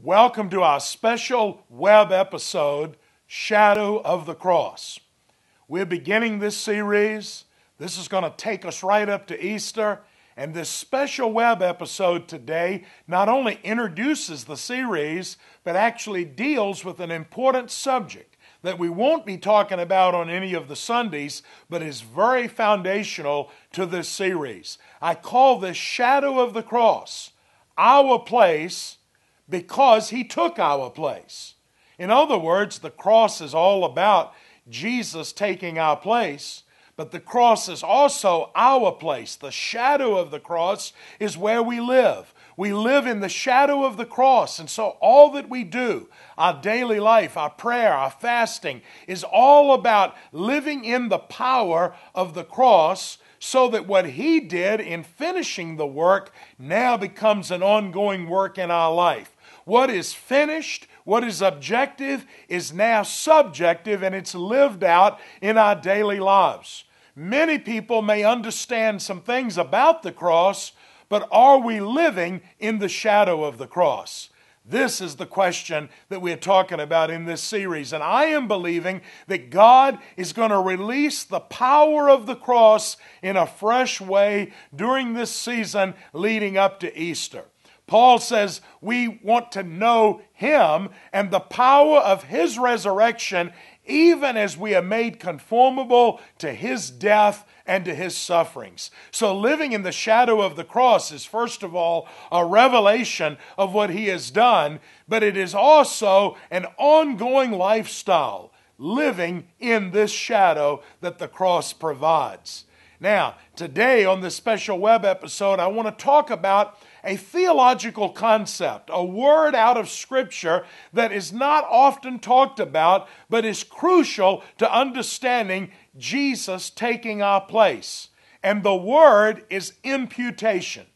Welcome to our special web episode, Shadow of the Cross. We're beginning this series. This is going to take us right up to Easter. And this special web episode today not only introduces the series, but actually deals with an important subject that we won't be talking about on any of the Sundays, but is very foundational to this series. I call this Shadow of the Cross, our place, because he took our place. In other words, the cross is all about Jesus taking our place, but the cross is also our place. The shadow of the cross is where we live. We live in the shadow of the cross, and so all that we do, our daily life, our prayer, our fasting, is all about living in the power of the cross, so that what he did in finishing the work now becomes an ongoing work in our life. What is finished, what is objective, is now subjective, and it's lived out in our daily lives. Many people may understand some things about the cross, but are we living in the shadow of the cross? This is the question that we're talking about in this series. And I am believing that God is going to release the power of the cross in a fresh way during this season leading up to Easter. Paul says we want to know him and the power of his resurrection, even as we are made conformable to his death and to his sufferings. So living in the shadow of the cross is, first of all, a revelation of what he has done, but it is also an ongoing lifestyle, living in this shadow that the cross provides. Now, today on this special web episode, I want to talk about a theological concept, a word out of Scripture that is not often talked about, but is crucial to understanding Jesus taking our place. And the word is imputation.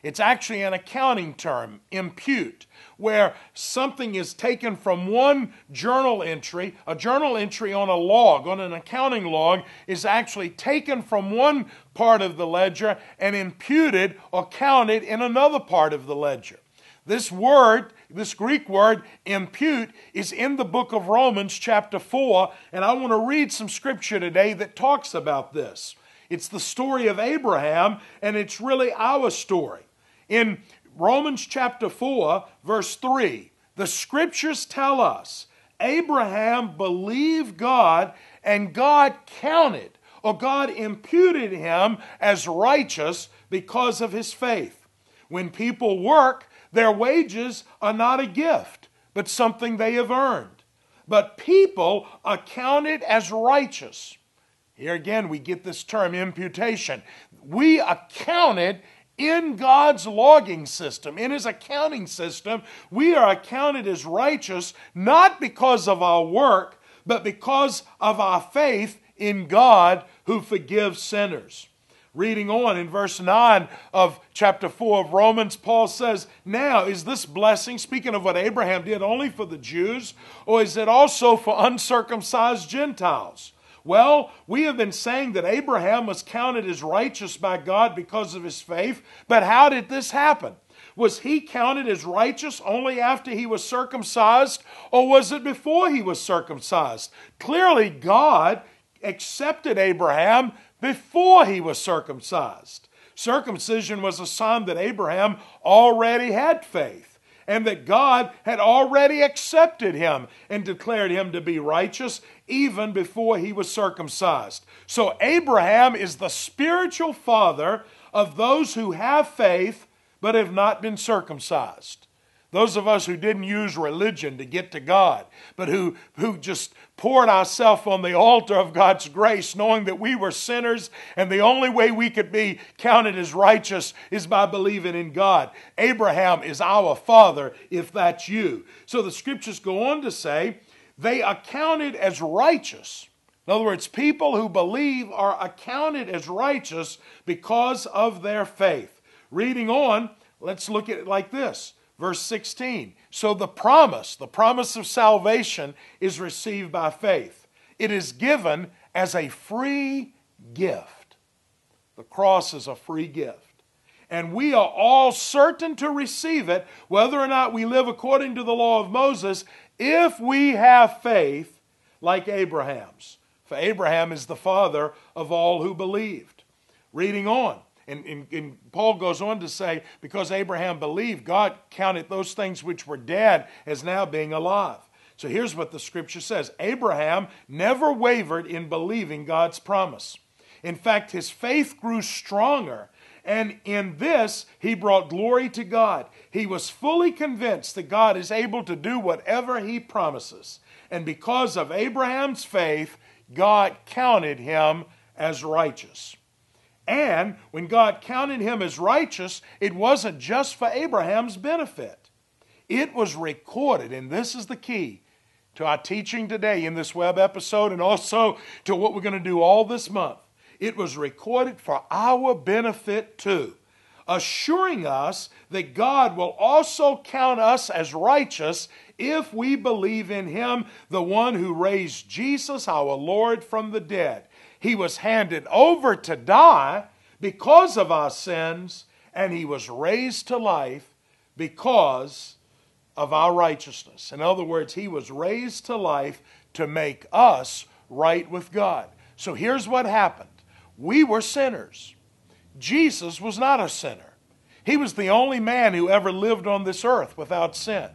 It's actually an accounting term, impute, where something is taken from one journal entry. A journal entry on a log, on an accounting log, is actually taken from one part of the ledger and imputed or counted in another part of the ledger. This word, this Greek word, impute, is in the book of Romans chapter 4, and I want to read some scripture today that talks about this. It's the story of Abraham, and it's really our story. In Romans chapter 4, verse 3, the scriptures tell us Abraham believed God, and God counted, or God imputed him as righteous because of his faith. When people work, their wages are not a gift, but something they have earned. But people are counted as righteous. Here again, we get this term imputation. We are counted in God's logging system, in his accounting system. We are accounted as righteous not because of our work, but because of our faith in God who forgives sinners. Reading on in verse 9 of chapter 4 of Romans, Paul says, now is this blessing, speaking of what Abraham did, only for the Jews, or is it also for uncircumcised Gentiles? Well, we have been saying that Abraham was counted as righteous by God because of his faith, but how did this happen? Was he counted as righteous only after he was circumcised, or was it before he was circumcised? Clearly, God accepted Abraham before he was circumcised. Circumcision was a sign that Abraham already had faith, and that God had already accepted him and declared him to be righteous even before he was circumcised. So Abraham is the spiritual father of those who have faith but have not been circumcised. Those of us who didn't use religion to get to God, but who just poured ourselves on the altar of God's grace, knowing that we were sinners and the only way we could be counted as righteous is by believing in God. Abraham is our father, if that's you. So the scriptures go on to say they are counted as righteous. In other words, people who believe are accounted as righteous because of their faith. Reading on, let's look at it like this. Verse 16, so the promise of salvation is received by faith. It is given as a free gift. The cross is a free gift. and we are all certain to receive it, whether or not we live according to the law of Moses, if we have faith like Abraham's. For Abraham is the father of all who believed. Reading on, and Paul goes on to say, because Abraham believed, God counted those things which were dead as now being alive. So here's what the scripture says. Abraham never wavered in believing God's promise. In fact, his faith grew stronger, and in this he brought glory to God. He was fully convinced that God is able to do whatever he promises. And because of Abraham's faith, God counted him as righteous. And when God counted him as righteous, it wasn't just for Abraham's benefit. It was recorded, and this is the key to our teaching today in this web episode and also to what we're going to do all this month. It was recorded for our benefit too, assuring us that God will also count us as righteous if we believe in him, the one who raised Jesus, our Lord, from the dead. He was handed over to die because of our sins, and he was raised to life because of our righteousness. In other words, he was raised to life to make us right with God. So here's what happened. We were sinners. Jesus was not a sinner. He was the only man who ever lived on this earth without sin.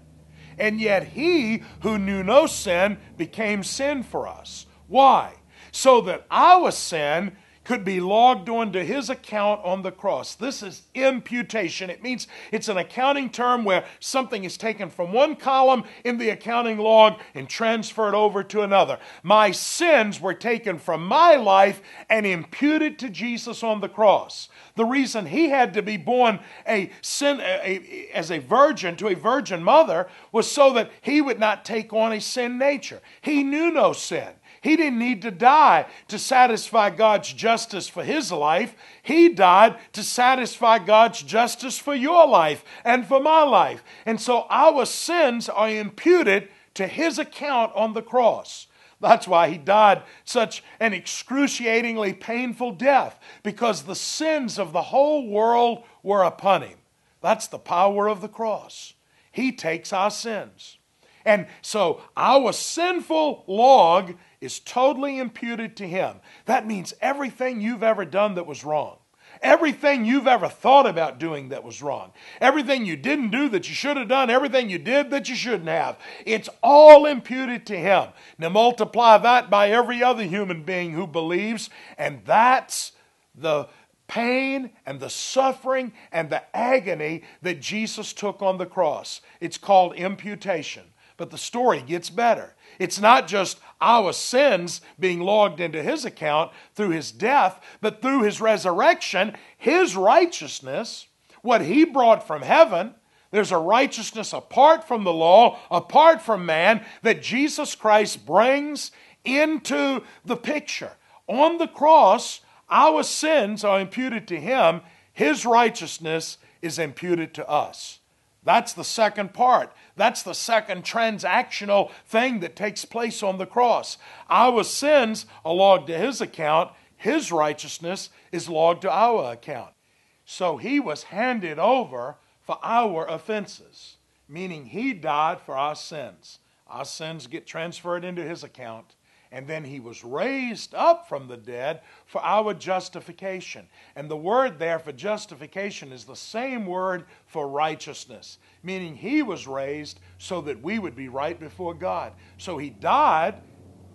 And yet he who knew no sin became sin for us. Why? So that our sin could be logged onto his account on the cross. This is imputation. It means it's an accounting term where something is taken from one column in the accounting log and transferred over to another. My sins were taken from my life and imputed to Jesus on the cross. The reason he had to be born as a virgin to a virgin mother was so that he would not take on a sin nature. He knew no sin. He didn't need to die to satisfy God's justice for his life. He died to satisfy God's justice for your life and for my life. And so our sins are imputed to his account on the cross. That's why he died such an excruciatingly painful death, because the sins of the whole world were upon him. That's the power of the cross. He takes our sins. And so our sinful log is totally imputed to him. That means everything you've ever done that was wrong, everything you've ever thought about doing that was wrong, everything you didn't do that you should have done, everything you did that you shouldn't have, it's all imputed to him. Now multiply that by every other human being who believes, and that's the pain and the suffering and the agony that Jesus took on the cross. It's called imputation. But the story gets better. It's not just our sins being logged into his account through his death, but through his resurrection, his righteousness, what he brought from heaven. There's a righteousness apart from the law, apart from man, that Jesus Christ brings into the picture. On the cross, our sins are imputed to him. His righteousness is imputed to us. That's the second part. That's the second transactional thing that takes place on the cross. Our sins are logged to his account. His righteousness is logged to our account. So he was handed over for our offenses, meaning he died for our sins. Our sins get transferred into his account. And then he was raised up from the dead for our justification. And the word there for justification is the same word for righteousness, meaning he was raised so that we would be right before God. So he died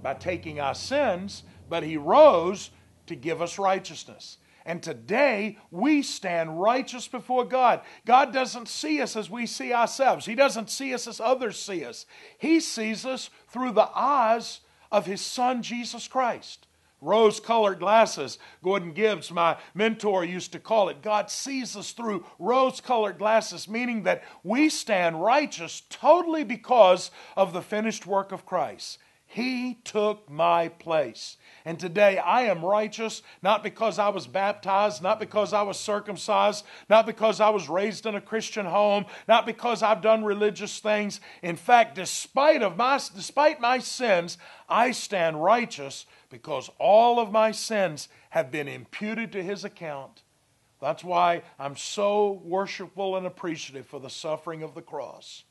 by taking our sins, but he rose to give us righteousness. And today we stand righteous before God. God doesn't see us as we see ourselves. He doesn't see us as others see us. He sees us through the eyes of his son, Jesus Christ. Rose-colored glasses. Gordon Gibbs, my mentor, used to call it. God sees us through rose-colored glasses, meaning that we stand righteous totally because of the finished work of Christ. He took my place. And today I am righteous not because I was baptized, not because I was circumcised, not because I was raised in a Christian home, not because I've done religious things. In fact, despite my sins, I stand righteous because all of my sins have been imputed to his account That's why I'm so worshipful and appreciative for the suffering of the cross.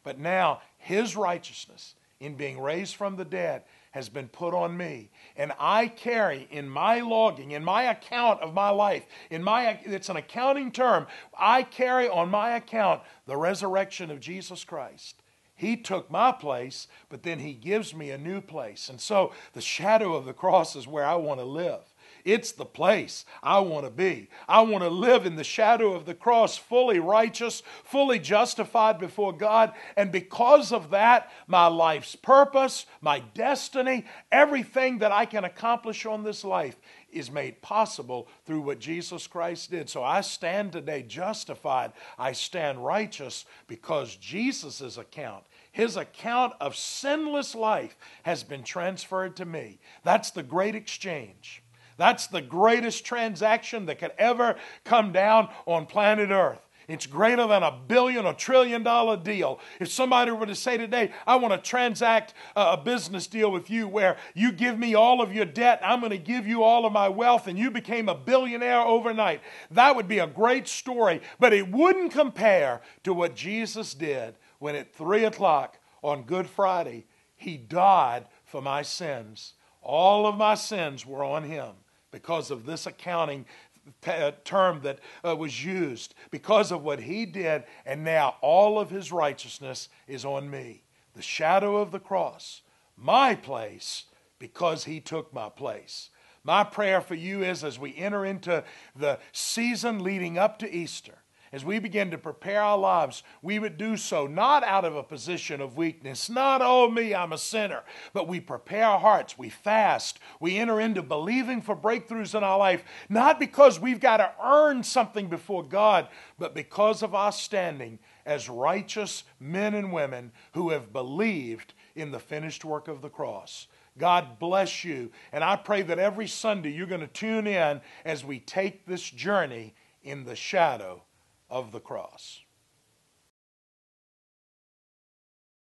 But now his righteousness in being raised from the dead has been put on me. And I carry in my logging, in my account of my life, it's an accounting term, I carry on my account the resurrection of Jesus Christ. He took my place, but then he gives me a new place. And so the shadow of the cross is where I want to live. It's the place I want to be. I want to live in the shadow of the cross, fully righteous, fully justified before God. And because of that, my life's purpose, my destiny, everything that I can accomplish on this life is made possible through what Jesus Christ did. So I stand today justified. I stand righteous because Jesus' account, his account of sinless life, has been transferred to me. That's the great exchange. That's the greatest transaction that could ever come down on planet Earth. It's greater than $1 billion or $1 trillion deal. If somebody were to say today, I want to transact a business deal with you where you give me all of your debt, I'm going to give you all of my wealth, and you became a billionaire overnight, that would be a great story. But it wouldn't compare to what Jesus did when at 3 o'clock on Good Friday, he died for my sins. All of my sins were on him because of this accounting term that was used, because of what he did, and now all of his righteousness is on me. The shadow of the cross, my place, because he took my place. My prayer for you is, as we enter into the season leading up to Easter, as we begin to prepare our lives, we would do so not out of a position of weakness, not, oh me, I'm a sinner, but we prepare our hearts, we fast, we enter into believing for breakthroughs in our life, not because we've got to earn something before God, but because of our standing as righteous men and women who have believed in the finished work of the cross. God bless you, and I pray that every Sunday you're going to tune in as we take this journey in the shadow of the cross.